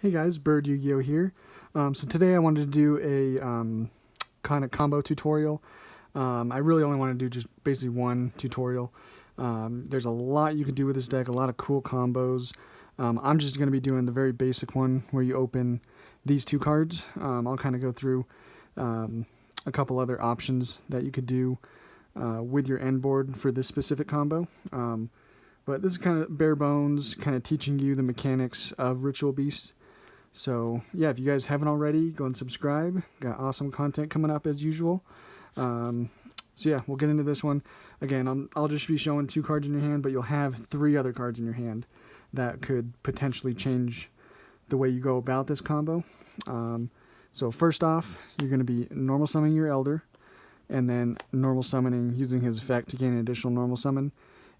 Hey guys, Bird Yu-Gi-Oh here. So today I wanted to do a kind of combo tutorial. I really only want to do just basically one tutorial. There's a lot you can do with this deck, a lot of cool combos. I'm just going to be doing the very basic one where you open these two cards. I'll kind of go through a couple other options that you could do with your end board for this specific combo. But this is kind of bare bones, kind of teaching you the mechanics of Ritual Beast. So yeah, if you guys haven't already, go and subscribe. Got awesome content coming up as usual. So yeah, we'll get into this one. Again, I'll just be showing two cards in your hand, but you'll have three other cards in your hand that could potentially change the way you go about this combo. So first off, you're going to be normal summoning your Elder, and then normal summoning using his effect to gain an additional normal summon,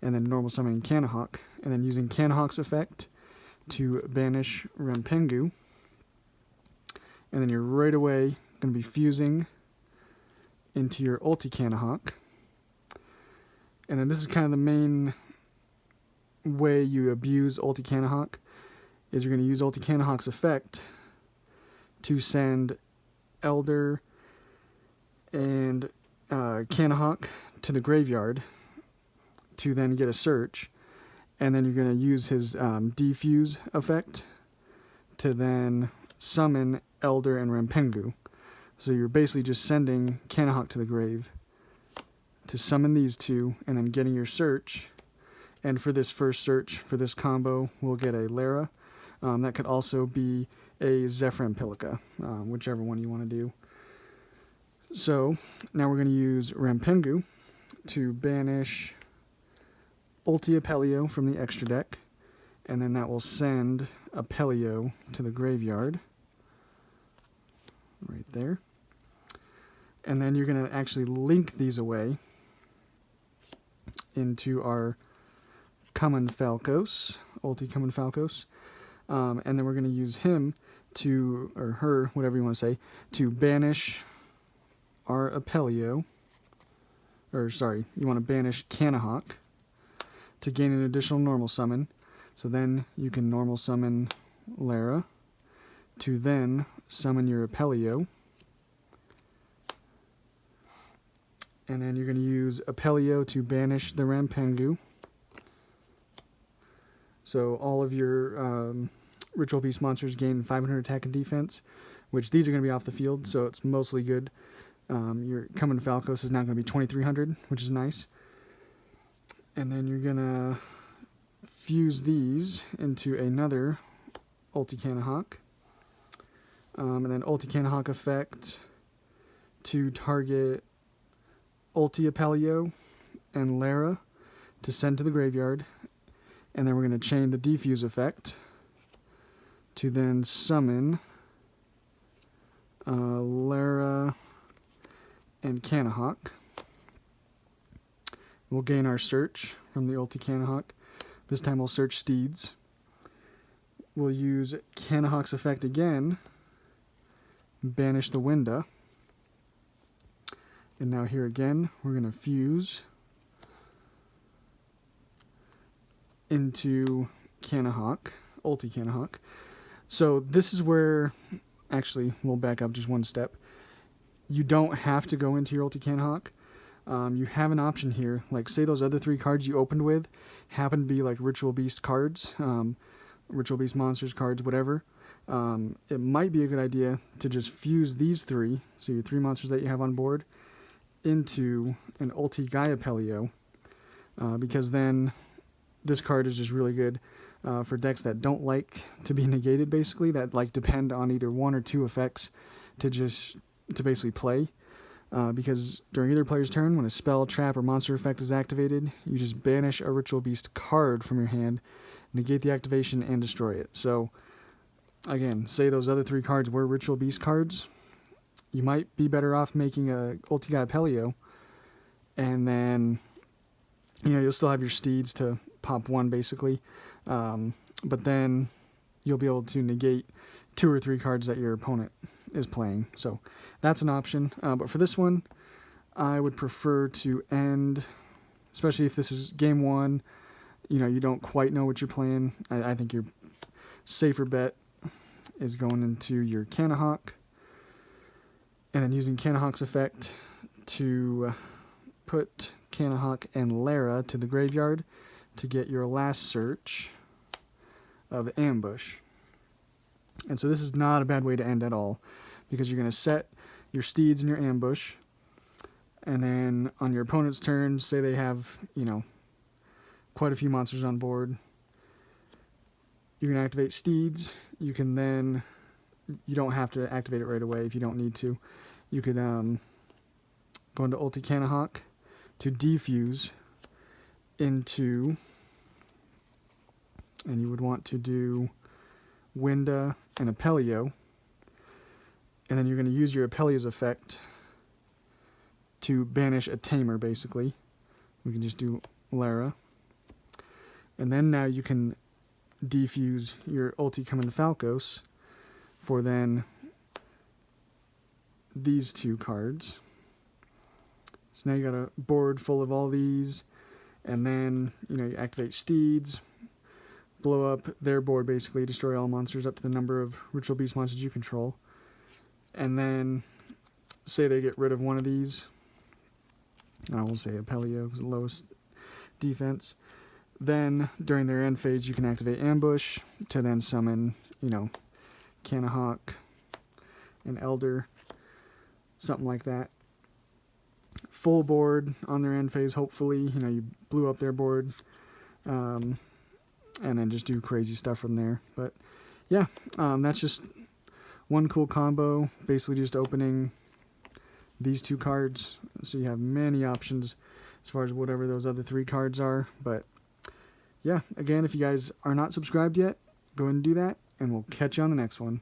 and then normal summoning Cannahawk, and then using Cannahawk's effect to banish Rempengu. And then you're right away going to be fusing into your ulti Cannahawk. And then this is kind of the main way you abuse ulti Cannahawk, is you're going to use ulti Cannahawk's effect to send Elder and Cannahawk to the graveyard to then get a search. And then you're going to use his defuse effect to then summon Elder and Rempengu. So you're basically just sending Cannahawk to the grave to summon these two, and then getting your search. And for this first search, for this combo, we'll get a Lara. That could also be a Zephyr Pilica, whichever one you want to do. So now we're going to use Rempengu to banish ulti Apelio from the extra deck, and then that will send Apelio to the graveyard. Right there. And then you're going to actually link these away into our Common Falcos, ulti Common Falcos. And then we're going to use him to, or her, whatever you want to say, to banish our Apelio. Or sorry, you want to banish Cannahawk to gain an additional normal summon. So then you can normal summon Lara to then summon your Apelio. And then you're going to use Apelio to banish the Rempengu. So all of your Ritual Beast monsters gain 500 attack and defense, which these are going to be off the field, so it's mostly good. Your Common Falcos is now going to be 2300, which is nice. And then you're going to fuse these into another ulti Cannahawk. And then ulti Cannahawk effect to target ulti Apelio and Lara to send to the graveyard. And then we're going to chain the defuse effect to then summon Lara and Cannahawk. We'll gain our search from the ulti Cannahawk. This time we'll search Steeds. We'll use Cannahawk's effect again, banish the Winda. And now here again, we're going to fuse into Cannahawk, ulti Cannahawk. So this is where, actually, we'll back up just one step. You don't have to go into your ulti Cannahawk. You have an option here, like say those other three cards you opened with happen to be like Ritual Beast cards, Ritual Beast monsters cards, whatever. It might be a good idea to just fuse these three, so your three monsters that you have on board, into an ulti Gaia Apelio, because then this card is just really good for decks that don't like to be negated, basically, that like depend on either one or two effects to basically play. Because during either player's turn, when a spell, trap, or monster effect is activated, you just banish a Ritual Beast card from your hand, negate the activation, and destroy it. So, again, say those other three cards were Ritual Beast cards, you might be better off making a ulti Gaia Apelio, and then, you'll still have your Steeds to pop one, basically, but then you'll be able to negate two or three cards that your opponent is playing. So that's an option. But for this one, I would prefer to end, especially if this is game one, you don't quite know what you're playing. I think your safer bet is going into your Cannahawk, and then using Cannahawk's effect to put Cannahawk and Lara to the graveyard to get your last search of Ambush. And so this is not a bad way to end at all, because you're going to set your steeds in your ambush, and then on your opponent's turn, say they have, quite a few monsters on board, you're going to activate steeds. You can then, you don't have to activate it right away if you don't need to. You could go into Ulti Cannahawk to defuse into, and you would want to do Winda and Apelio, and then you're going to use your Apelio's effect to banish a tamer, basically. We can just do Lara. And then now you can defuse your Ulti Come in Falcos for then these two cards. So now you got a board full of all these, and then, you activate steeds, blow up their board, basically, destroy all monsters up to the number of Ritual Beast monsters you control. And then, say they get rid of one of these, I will say Apelio is the lowest defense. Then, during their end phase, you can activate Ambush to then summon, Cannahawk and Elder, something like that. Full board on their end phase, hopefully, you blew up their board, and then just do crazy stuff from there. But yeah, that's just one cool combo, basically just opening these two cards, so you have many options as far as whatever those other three cards are. But yeah, again, if you guys are not subscribed yet, go ahead and do that, and we'll catch you on the next one.